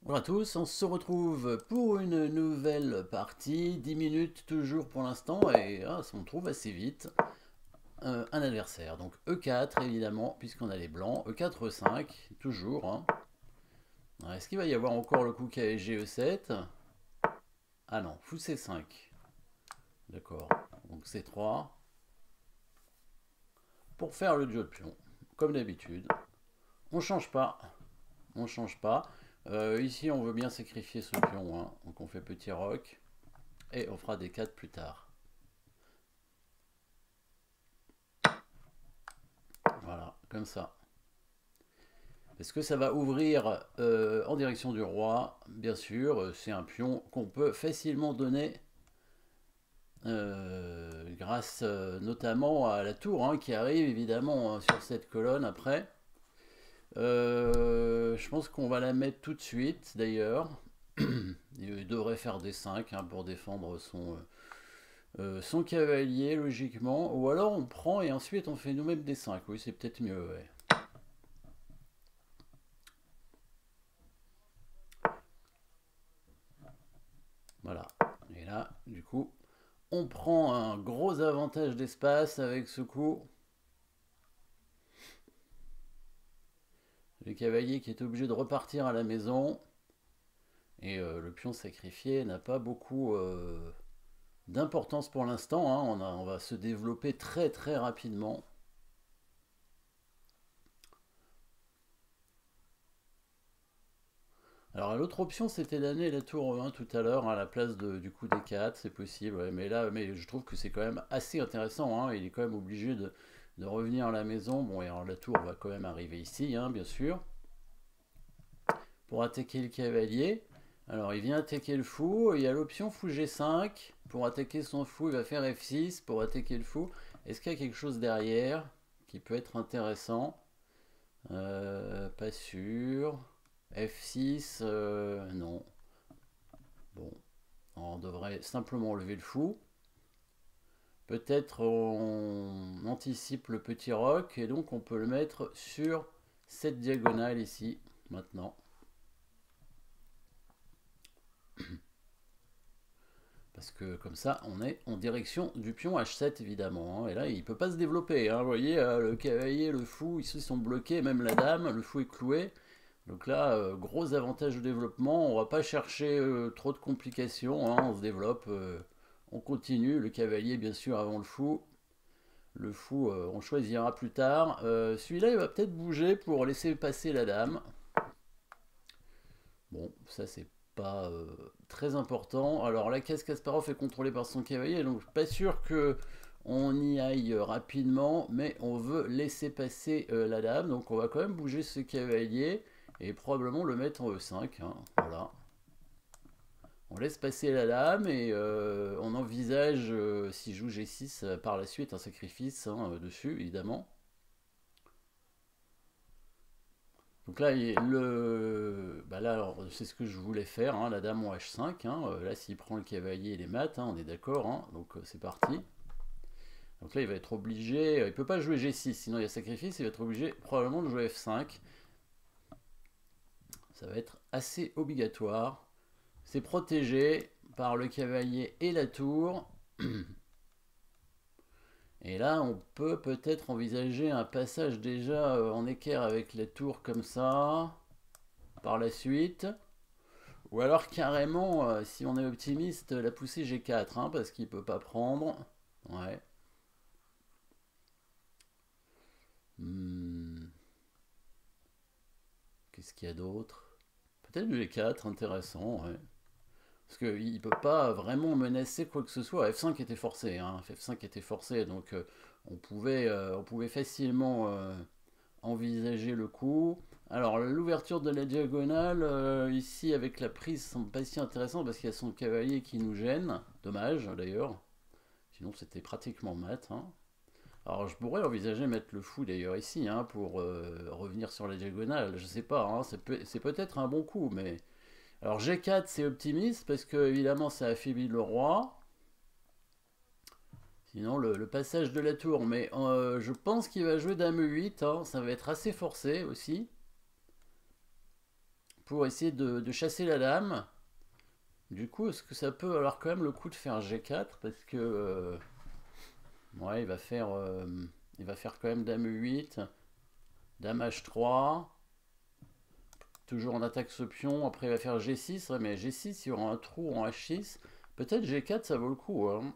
Bonjour à tous, on se retrouve pour une nouvelle partie, 10 minutes toujours pour l'instant, et ça on trouve assez vite un adversaire. Donc E4 évidemment, puisqu'on a les blancs, E4, E5, toujours. Hein. Est-ce qu'il va y avoir encore le coup KSG E7? Ah non, fou C5. D'accord, donc C3. Pour faire le jeu de pion, comme d'habitude, on change pas, on change pas. Ici on veut bien sacrifier ce pion, hein. Donc on fait petit roc, et on fera des 4 plus tard. Voilà, comme ça. Est-ce que ça va ouvrir en direction du roi? Bien sûr, c'est un pion qu'on peut facilement donner grâce notamment à la tour hein, qui arrive évidemment hein, sur cette colonne après. Je pense qu'on va la mettre tout de suite d'ailleurs. Il devrait faire des 5 hein, pour défendre son cavalier logiquement. Ou alors on prend et ensuite on fait nous-mêmes des 5. Oui, c'est peut-être mieux. Ouais. Voilà. Et là, du coup, on prend un gros avantage d'espace avec ce coup. Le cavalier qui est obligé de repartir à la maison. Et le pion sacrifié n'a pas beaucoup d'importance pour l'instant. Hein. On va se développer très très rapidement. Alors l'autre option c'était d'amener la tour 1 tout à l'heure à la place du coup des 4, c'est possible. Ouais. Mais là, je trouve que c'est quand même assez intéressant. Hein. Il est quand même obligé de revenir à la maison. Bon, et alors la tour va quand même arriver ici, hein, bien sûr. Pour attaquer le cavalier. Alors il vient attaquer le fou, il y a l'option fou G5. Pour attaquer son fou, il va faire F6 pour attaquer le fou. Est-ce qu'il y a quelque chose derrière qui peut être intéressant? Pas sûr. F6, non. Bon, on devrait simplement lever le fou. Peut-être on anticipe le petit roc et donc on peut le mettre sur cette diagonale ici, maintenant. Parce que comme ça, on est en direction du pion H7 évidemment. Hein. Et là, il ne peut pas se développer. Hein. Vous voyez, le cavalier, le fou, ici sont bloqués, même la dame, le fou est cloué. Donc là, gros avantage de développement. On ne va pas chercher trop de complications. Hein. On se développe, on continue. Le cavalier, bien sûr, avant le fou. Le fou, on choisira plus tard. Celui-là, il va peut-être bouger pour laisser passer la dame. Bon, ça c'est pas très important. Alors la case Kasparov est contrôlée par son cavalier, donc pas sûr que on y aille rapidement, mais on veut laisser passer la dame, donc on va quand même bouger ce cavalier et probablement le mettre en E5. Hein, voilà. On laisse passer la dame et on envisage, s'il joue G6 par la suite, un sacrifice hein, dessus, évidemment. Donc là, là c'est ce que je voulais faire, hein, la dame en H5. Hein, là, s'il prend le cavalier et les maths, hein, on est d'accord. Hein, donc c'est parti. Donc là, il va être obligé. Il ne peut pas jouer G6, sinon il y a sacrifice. Il va être obligé probablement de jouer F5. Ça va être assez obligatoire. C'est protégé par le cavalier et la tour. Et là, on peut peut-être envisager un passage déjà en équerre avec la tour comme ça. Par la suite. Ou alors carrément, si on est optimiste, la pousser G4, hein, parce qu'il peut pas prendre. Ouais. Hmm. Qu'est-ce qu'il y a d'autre? Peut-être le G4, intéressant, ouais. Parce qu'il ne peut pas vraiment menacer quoi que ce soit. F5 était forcé, hein. F5 était forcé, donc on pouvait facilement envisager le coup. Alors l'ouverture de la diagonale, ici avec la prise, semble pas si intéressant parce qu'il y a son cavalier qui nous gêne. Dommage d'ailleurs. Sinon c'était pratiquement mat. Hein. Alors je pourrais envisager mettre le fou d'ailleurs ici hein, pour revenir sur la diagonale. Je sais pas, hein, c'est peut-être un bon coup, mais... Alors G4 c'est optimiste parce que évidemment ça affaiblit le roi. Sinon le passage de la tour, mais je pense qu'il va jouer dame E8, hein, ça va être assez forcé aussi. pour essayer de chasser la dame. Du coup, est-ce que ça peut valoir quand même le coup de faire G4 parce que ouais, il va faire quand même dame E8, dame H3, toujours en attaque ce pion. Après, il va faire G6, ouais, mais G6, il y aura un trou en H6. Peut-être G4, ça vaut le coup, hein.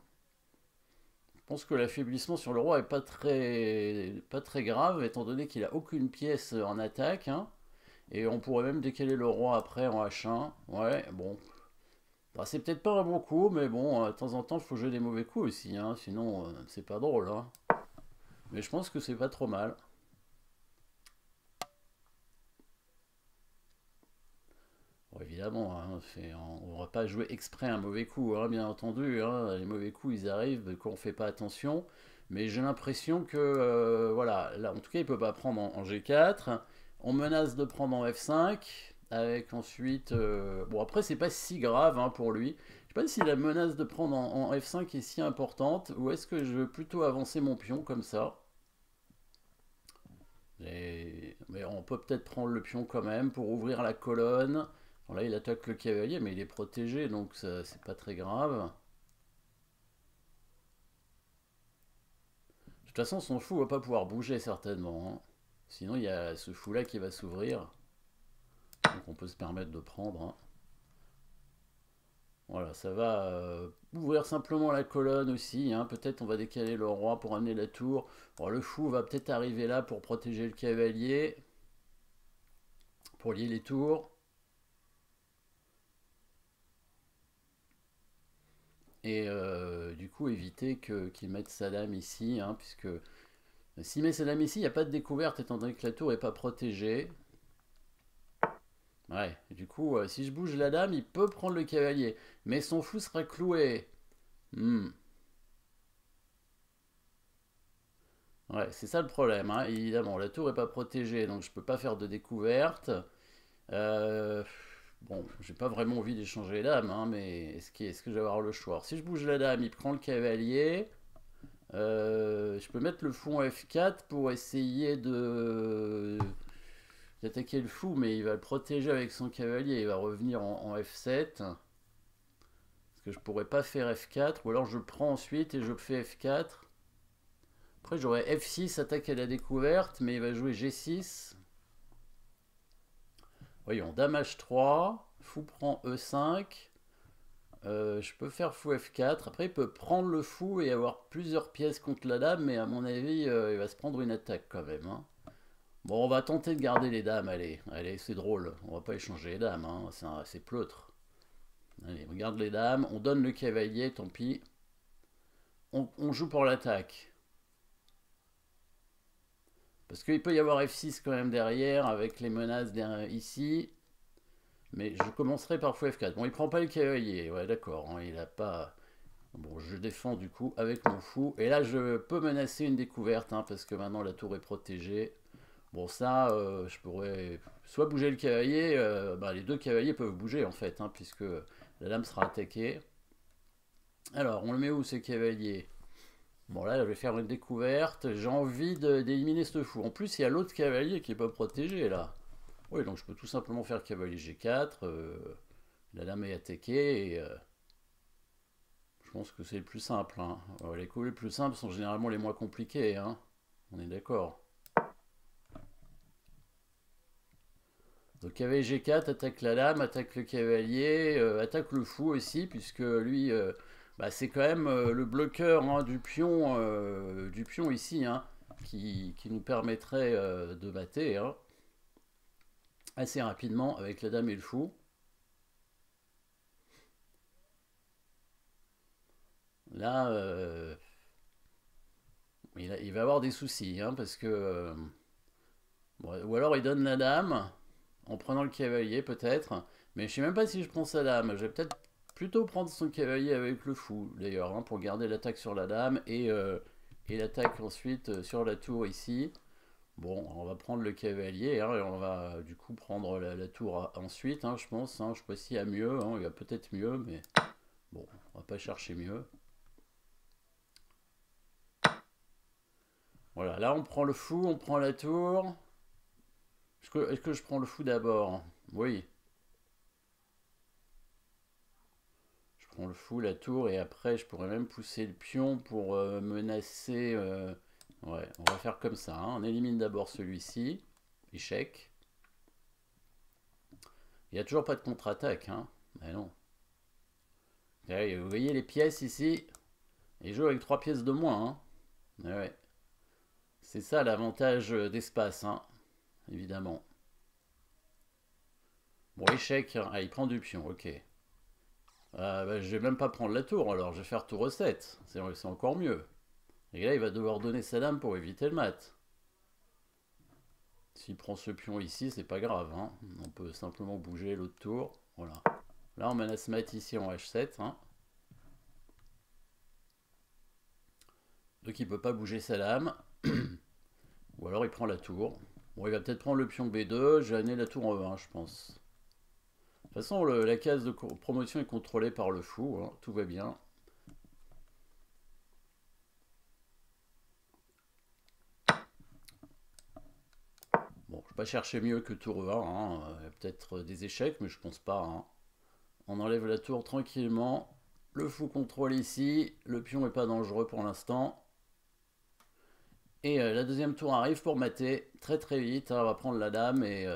Je pense que l'affaiblissement sur le roi est pas très grave, étant donné qu'il a aucune pièce en attaque, hein. Et on pourrait même décaler le roi après en H1. Ouais, bon. Bah, c'est peut-être pas un bon coup, mais bon, de temps en temps, il faut jouer des mauvais coups aussi, hein, sinon c'est pas drôle, hein. Mais je pense que c'est pas trop mal. Bon, évidemment, hein, on va pas jouer exprès un mauvais coup, hein, bien entendu, hein. Les mauvais coups, ils arrivent quand on fait pas attention. Mais j'ai l'impression que, voilà, là, en tout cas, il peut pas prendre en G4. On menace de prendre en F5, avec ensuite... bon, après, c'est pas si grave, hein, pour lui. Je sais pas si la menace de prendre en F5 est si importante, ou est-ce que je veux plutôt avancer mon pion comme ça. Mais on peut peut-être prendre le pion quand même pour ouvrir la colonne. Bon, là, il attaque le cavalier, mais il est protégé, donc c'est pas très grave. De toute façon, son fou va pas pouvoir bouger certainement, hein. Sinon, il y a ce fou-là qui va s'ouvrir. Donc on peut se permettre de prendre, hein. Voilà, ça va ouvrir simplement la colonne aussi, hein. Peut-être on va décaler le roi pour amener la tour. Bon, le fou va peut-être arriver là pour protéger le cavalier, pour lier les tours. Et du coup, éviter qu'il mette sa dame ici, hein, puisque s'il met sa dame ici, il n'y a pas de découverte étant donné que la tour n'est pas protégée. Ouais, du coup, si je bouge la dame, il peut prendre le cavalier. Mais son fou sera cloué. Hmm. Ouais, c'est ça le problème, hein. Évidemment, la tour n'est pas protégée, donc je peux pas faire de découverte. Euh, bon, j'ai pas vraiment envie d'échanger les dames, hein, mais est-ce que je vais avoir le choix? Alors, si je bouge la dame, il prend le cavalier. Je peux mettre le fou en F4 pour essayer d'attaquer le fou, mais il va le protéger avec son cavalier. Il va revenir en F7. Parce que je pourrais pas faire F4, ou alors je le prends ensuite et je fais F4. Après j'aurais F6, attaque à la découverte, mais il va jouer G6. Voyons, dame H3, fou prend E5. Je peux faire fou F4. Après, il peut prendre le fou et avoir plusieurs pièces contre la dame, mais à mon avis, il va se prendre une attaque quand même, hein. Bon, on va tenter de garder les dames, allez. Allez, c'est drôle. On va pas échanger les dames, hein. C'est pleutre. Allez, on garde les dames. On donne le cavalier, tant pis. On joue pour l'attaque. Parce qu'il peut y avoir F6 quand même derrière, avec les menaces derrière, ici. Mais je commencerai par fou F4. Bon, il prend pas le cavalier. Ouais, d'accord, hein, il a pas... Bon, je défends du coup avec mon fou. Et là, je peux menacer une découverte, hein, parce que maintenant la tour est protégée. Bon, ça, je pourrais soit bouger le cavalier. Bah, les deux cavaliers peuvent bouger en fait, hein, puisque la dame sera attaquée. Alors, on le met où ce cavalier? Bon, là, je vais faire une découverte. J'ai envie d'éliminer ce fou. En plus, il y a l'autre cavalier qui n'est pas protégé là. Oui, donc je peux tout simplement faire cavalier G4. La dame est attaquée et je pense que c'est le plus simple, hein. Les coups les plus simples sont généralement les moins compliqués, hein. On est d'accord. Donc cavalier G4, attaque la dame, attaque le cavalier, attaque le fou aussi, puisque lui, bah, c'est quand même le bloqueur, hein, du pion ici, hein, qui nous permettrait de battre, hein, assez rapidement avec la dame et le fou. Là, il va avoir des soucis, hein, parce que... bon, ou alors il donne la dame, en prenant le cavalier peut-être, mais je sais même pas si je prends sa dame. Je vais peut-être plutôt prendre son cavalier avec le fou, d'ailleurs, hein, pour garder l'attaque sur la dame et l'attaque ensuite sur la tour ici. Bon, on va prendre le cavalier, hein, et on va du coup prendre la tour ensuite, hein, je pense, hein. Je sais pas s'il y a mieux, hein, il y a peut-être mieux, mais bon, on va pas chercher mieux. Voilà, là on prend le fou, on prend la tour. Est-ce que je prends le fou d'abord? Oui. prends le fou, la tour, et après je pourrais même pousser le pion pour menacer... Ouais, on va faire comme ça, hein. On élimine d'abord celui-ci. Échec. Il n'y a toujours pas de contre-attaque, hein. Mais non. Ouais, vous voyez les pièces ici? Il joue avec 3 pièces de moins, hein. Ouais. C'est ça l'avantage d'espace, hein. Évidemment. Bon, échec, hein. Ah, il prend du pion, ok. Bah, je vais même pas prendre la tour, alors je vais faire tour 7. C'est encore mieux. Et là, il va devoir donner sa dame pour éviter le mat. S'il prend ce pion ici, c'est pas grave, hein. On peut simplement bouger l'autre tour. Voilà. Là, on menace mat ici en H7, hein. Donc il peut pas bouger sa dame. Ou alors il prend la tour. Bon, il va peut-être prendre le pion B2. Je vais amener la tour en E1, je pense. De toute façon, la case de promotion est contrôlée par le fou, hein. Tout va bien. Bon, je vais pas chercher mieux que tour E1, hein. Il y a peut-être des échecs, mais je pense pas, hein. On enlève la tour tranquillement. Le fou contrôle ici. Le pion n'est pas dangereux pour l'instant. Et la deuxième tour arrive pour mater très très vite, hein. On va prendre la dame et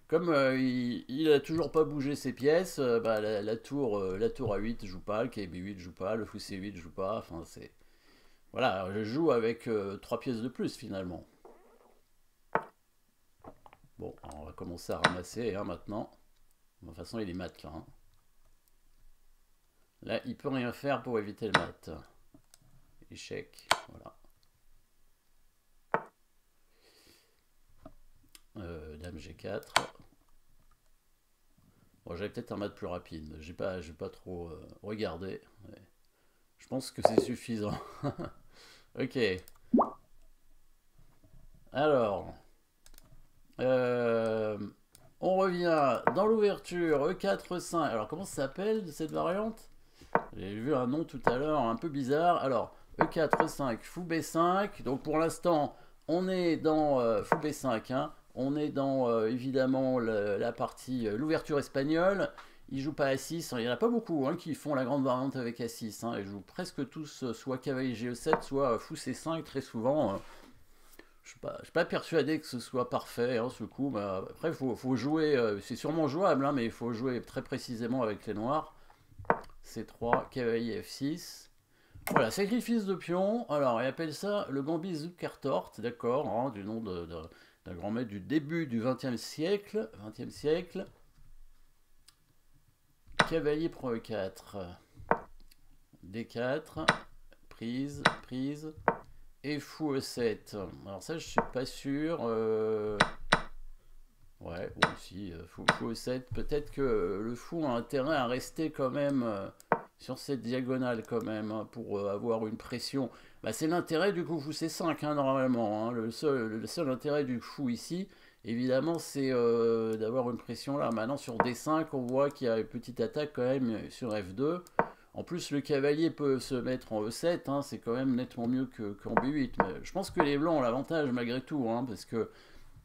comme il a toujours pas bougé ses pièces, bah, la tour A8 joue pas, le quai B8 joue pas, le fou C8 joue pas. Enfin c'est voilà, je joue avec 3 pièces de plus finalement. Bon, on va commencer à ramasser, hein, maintenant. De toute façon il est mat là, hein. Là il peut rien faire pour éviter le mat. Échec, voilà. Dame G4. Bon, j'avais peut-être un mat plus rapide. J'ai pas trop regardé. Ouais. Je pense que c'est suffisant. Ok. Alors. On revient dans l'ouverture E4, 5. Alors, comment ça s'appelle cette variante? J'ai vu un nom tout à l'heure un peu bizarre. Alors, E4, 5, fou B5. Donc, pour l'instant, on est dans fou B5, hein. On est dans évidemment la partie, l'ouverture espagnole. Ils jouent pas A6, il n'y en a pas beaucoup, hein, qui font la grande variante avec A6, hein. Ils jouent presque tous soit cavalier Ge7, soit fou C5 très souvent. Je ne suis pas persuadé que ce soit parfait, hein, ce coup. Bah, après, faut jouer, c'est sûrement jouable, hein, mais il faut jouer très précisément avec les noirs. C3, cavalier F6. Voilà, sacrifice de pion. Alors, il appelle ça le gambit Zukertort, d'accord, hein, du nom d'un grand maître du début du XXe siècle. Cavalier pour E4. D4. Prise. Et fou E7. Alors ça, je suis pas sûr. Ouais, bon, si, fou E7. Peut-être que le fou a intérêt à rester quand même sur cette diagonale quand même, hein, pour avoir une pression. Bah, c'est l'intérêt du coup fou C5, hein, normalement, hein. Le seul intérêt du fou ici, évidemment, c'est d'avoir une pression là. Maintenant, sur D5, on voit qu'il y a une petite attaque quand même sur F2. En plus, le cavalier peut se mettre en E7, hein, c'est quand même nettement mieux qu'en B8. Mais je pense que les blancs ont l'avantage malgré tout, hein, parce que,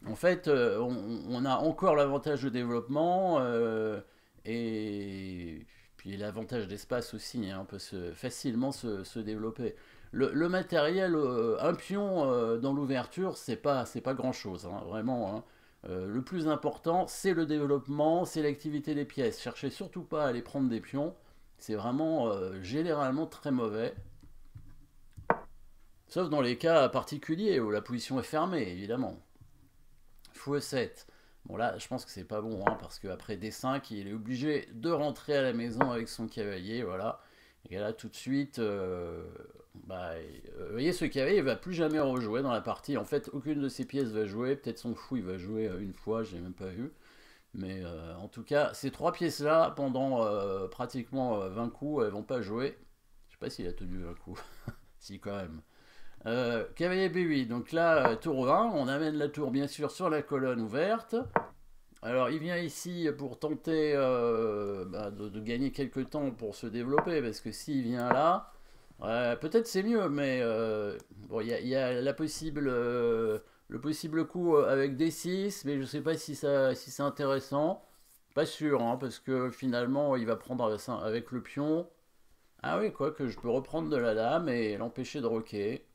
en fait, on a encore l'avantage de développement, et puis l'avantage d'espace aussi, hein. On peut facilement se développer. Le matériel, un pion dans l'ouverture, c'est pas grand-chose, hein, vraiment, hein. Le plus important, c'est le développement, c'est l'activité des pièces. Cherchez surtout pas à aller prendre des pions. C'est vraiment généralement très mauvais. Sauf dans les cas particuliers où la position est fermée, évidemment. Fou E7. Bon là, je pense que c'est pas bon, hein, parce qu'après D5, il est obligé de rentrer à la maison avec son cavalier, voilà. Et là, tout de suite, vous voyez, ce cavalier, il va plus jamais rejouer dans la partie. En fait, aucune de ses pièces va jouer. Peut-être son fou, il va jouer une fois, je l'ai même pas vu. Mais en tout cas, ces 3 pièces-là, pendant pratiquement 20 coups, elles vont pas jouer. Je sais pas s'il a tenu 20 coups. Si, quand même. Cavalier B8. Donc là, tour 1. On amène la tour, bien sûr, sur la colonne ouverte. Alors, il vient ici pour tenter de gagner quelques temps pour se développer. Parce que s'il vient là, peut-être c'est mieux. Mais bon, il y a la possible... le possible coup avec D6, mais je ne sais pas si c'est intéressant. Pas sûr, hein, parce que finalement, il va prendre avec le pion. Ah oui, quoi que je peux reprendre de la dame et l'empêcher de roquer.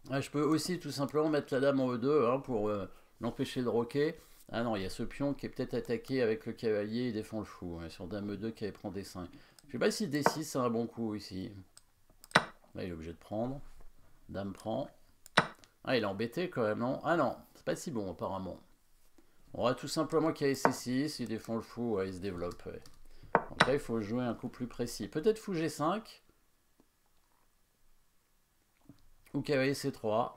Ah, je peux aussi tout simplement mettre la dame en E2 hein, pour l'empêcher de roquer. Ah non, il y a ce pion qui est peut-être attaqué avec le cavalier et défend le fou. Ouais, sur dame E2 qui prend D5. Je sais pas si D6 c'est un bon coup ici. Là il est obligé de prendre. Dame prend. Ah il est embêté quand même, non? Ah non, c'est pas si bon apparemment. On va tout simplement qu'il y a C6, il défend le fou, ouais, il se développe. Ouais. Donc là il faut jouer un coup plus précis. Peut-être fou G5. Ou cavalier C3.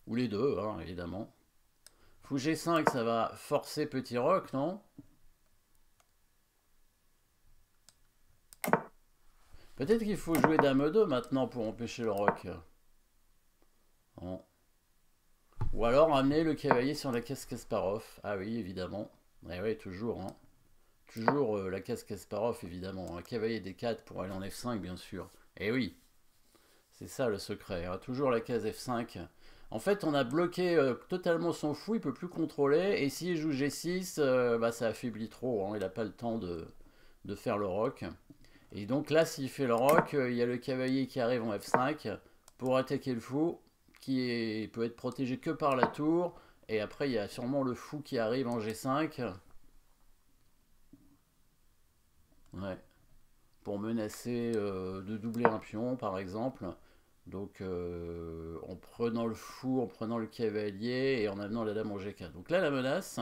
Ou les deux, hein, évidemment. Fou G5, ça va forcer petit roc, non? Peut-être qu'il faut jouer dame E2 maintenant pour empêcher le roc. Bon. Ou alors amener le cavalier sur la case Kasparov. Ah oui, évidemment. Et oui, toujours. Hein. Toujours la case Kasparov, évidemment. Un cavalier D4 pour aller en F5, bien sûr. Et oui, c'est ça le secret. Hein. Toujours la case F5. En fait, on a bloqué totalement son fou, il peut plus contrôler. Et s'il joue G6, bah, ça affaiblit trop. Hein. Il n'a pas le temps de faire le roc. Et donc là, s'il fait le roc, il y a le cavalier qui arrive en F5 pour attaquer le fou, peut être protégé que par la tour. Et après, il y a sûrement le fou qui arrive en G5. Ouais. Pour menacer de doubler un pion, par exemple. Donc, en prenant le fou, en prenant le cavalier et en amenant la dame en G4. Donc là, la menace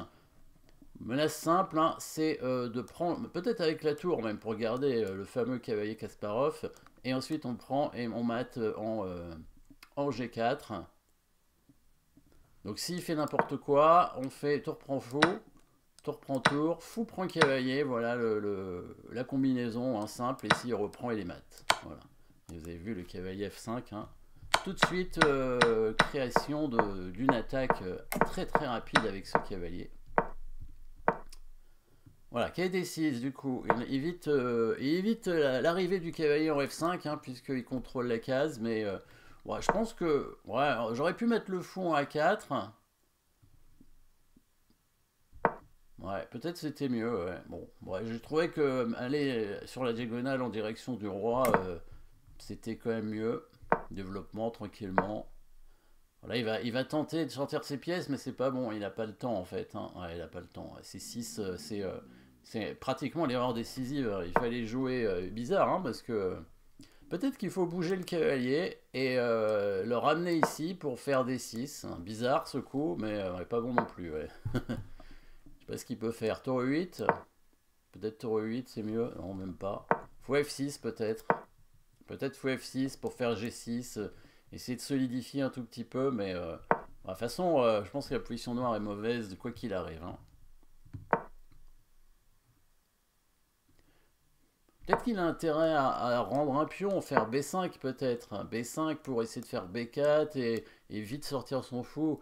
simple, hein, c'est de prendre, peut-être avec la tour même, pour garder le fameux cavalier Kasparov. Et ensuite, on prend et on mate en G4. Donc s'il fait n'importe quoi, on fait tour prend fou, tour prend tour, fou prend cavalier, voilà la combinaison hein, simple, et s'il reprend, il est mat. Voilà. Et vous avez vu le cavalier F5. Hein. Tout de suite, création d'une attaque très très rapide avec ce cavalier. Voilà, cavalier D6, du coup, il évite l'arrivée du cavalier en F5, hein, puisqu'il contrôle la case, mais ouais, je pense que ouais, j'aurais pu mettre le fou en A4. Ouais, peut-être c'était mieux. Ouais. Bon, ouais, j'ai trouvé que aller sur la diagonale en direction du roi, c'était quand même mieux. Développement tranquillement. Voilà, il va tenter de sortir ses pièces, mais c'est pas bon. Il n'a pas le temps en fait. Hein. Ouais, il n'a pas le temps. C'est 6, c'est pratiquement l'erreur décisive. Il fallait jouer bizarre, hein, parce que peut-être qu'il faut bouger le cavalier et le ramener ici pour faire des 6. Bizarre ce coup, mais pas bon non plus. Ouais. Je sais pas ce qu'il peut faire. Tour 8. Peut-être tour 8, c'est mieux. Non, même pas. Fou F6 peut-être. Peut-être fou F6 pour faire G6. Essayer de solidifier un tout petit peu, mais de toute façon, je pense que la position noire est mauvaise, quoi qu'il arrive. Hein. Peut-être qu'il a intérêt à rendre un pion, faire B5 peut-être. B5 pour essayer de faire B4 et vite sortir son fou.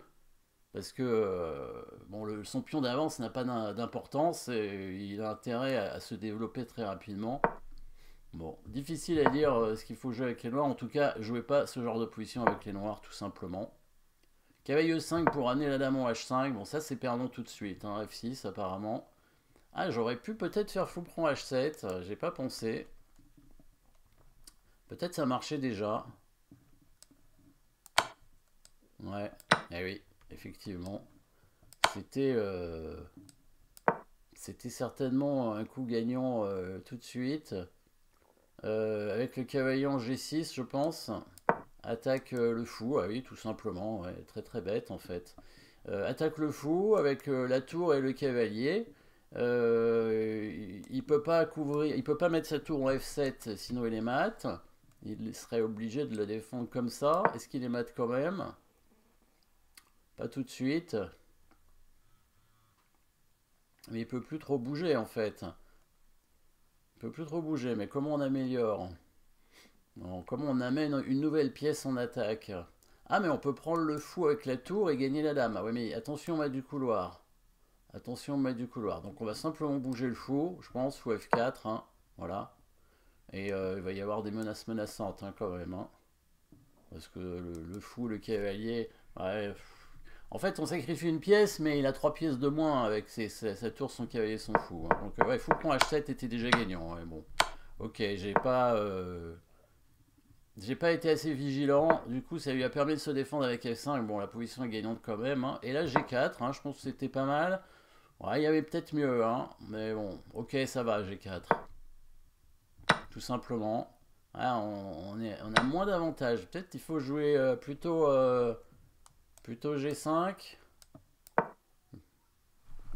Parce que bon, son pion d'avance n'a pas d'importance et il a intérêt à se développer très rapidement. Bon, difficile à dire ce qu'il faut jouer avec les noirs. En tout cas, jouez pas ce genre de position avec les noirs, tout simplement. Cavalier E5 pour amener la dame en H5. Bon, ça c'est perdant tout de suite. Hein, F6 apparemment. Ah, j'aurais pu peut-être faire fou prend H7. J'ai pas pensé. Peut-être ça marchait déjà. Ouais, eh oui, effectivement. C'était certainement un coup gagnant tout de suite. Avec le cavalier en G6, je pense. Attaque le fou, ah oui, tout simplement. Ouais, très très bête en fait. Attaque le fou avec la tour et le cavalier. Il peut pas couvrir, il peut pas mettre sa tour en F7, sinon il est mat. Il serait obligé de le défendre comme ça. Est-ce qu'il est mat quand même? Pas tout de suite. Mais il peut plus trop bouger en fait. Il peut plus trop bouger, mais comment on améliore? Non, comment on amène une nouvelle pièce en attaque? Ah, mais on peut prendre le fou avec la tour et gagner la dame. Ah oui, mais attention, maître du couloir. Attention, maître du couloir. Donc on va simplement bouger le fou, je pense, fou F4. Hein, voilà. Et il va y avoir des menaces menaçantes hein, quand même. Hein, parce que le fou, le cavalier... Ouais, en fait, on sacrifie une pièce, mais il a 3 pièces de moins avec sa tour, son cavalier, son fou. Hein. Donc ouais, fou prend H7 était déjà gagnant. Ouais, bon. Ok, j'ai pas été assez vigilant, du coup ça lui a permis de se défendre avec F5, bon la position est gagnante quand même, hein. Et là G4, hein, je pense que c'était pas mal. Ouais, il y avait peut-être mieux, hein, mais bon, ok ça va G4, tout simplement. Ah, on a moins d'avantages, peut-être qu'il faut jouer plutôt G5.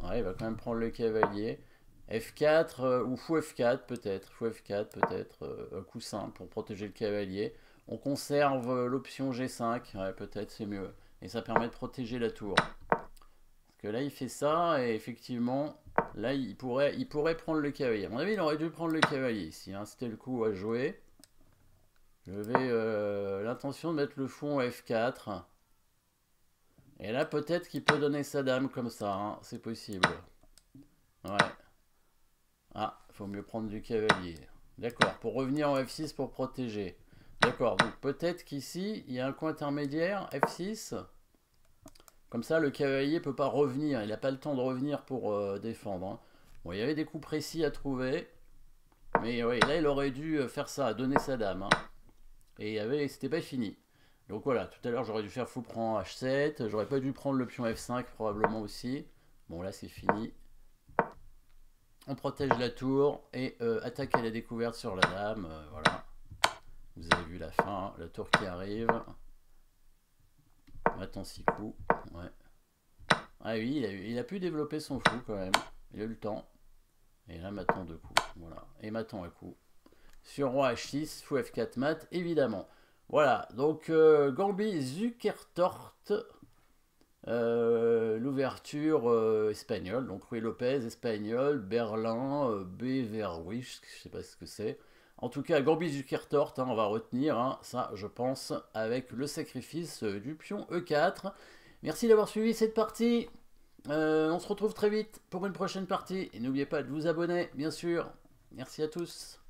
Ouais, il va quand même prendre le cavalier. F4 ou fou F4 peut-être. Fou F4 peut-être. Un coup simple pour protéger le cavalier. On conserve l'option G5. Ouais, peut-être c'est mieux. Et ça permet de protéger la tour. Parce que là, il fait ça et effectivement, là, il pourrait prendre le cavalier. À mon avis, il aurait dû prendre le cavalier ici, hein. C'était le coup à jouer. J'avais l'intention de mettre le fou en F4. Et là, peut-être qu'il peut donner sa dame comme ça, hein. C'est possible. Ouais. Ah, il faut mieux prendre du cavalier. D'accord, pour revenir en F6 pour protéger. D'accord, donc peut-être qu'ici, il y a un coin intermédiaire, F6. Comme ça, le cavalier peut pas revenir. Il n'a pas le temps de revenir pour défendre, hein. Bon, il y avait des coups précis à trouver. Mais oui, là, il aurait dû faire ça, donner sa dame, hein. Et c'était pas fini. Donc voilà, tout à l'heure, j'aurais dû faire fou prend H7. J'aurais pas dû prendre le pion F5, probablement aussi. Bon, là, c'est fini. On protège la tour et attaque à la découverte sur la dame. Voilà. Vous avez vu la fin, la tour qui arrive. Maintenant 6 coups. Ouais. Ah oui, il a pu développer son fou quand même. Il a eu le temps. Et là maintenant 2 coups. Voilà. Et maintenant un coup. Sur roi H6, fou F4 mat, évidemment. Voilà. Donc Gambit Zukertort. L'ouverture espagnole, donc Ruy Lopez, espagnol, Berlin, Beverwijck, je sais pas ce que c'est. En tout cas, Gambit Zukertort, hein, on va retenir, hein, ça je pense, avec le sacrifice du pion E4. Merci d'avoir suivi cette partie. On se retrouve très vite pour une prochaine partie. Et n'oubliez pas de vous abonner, bien sûr. Merci à tous.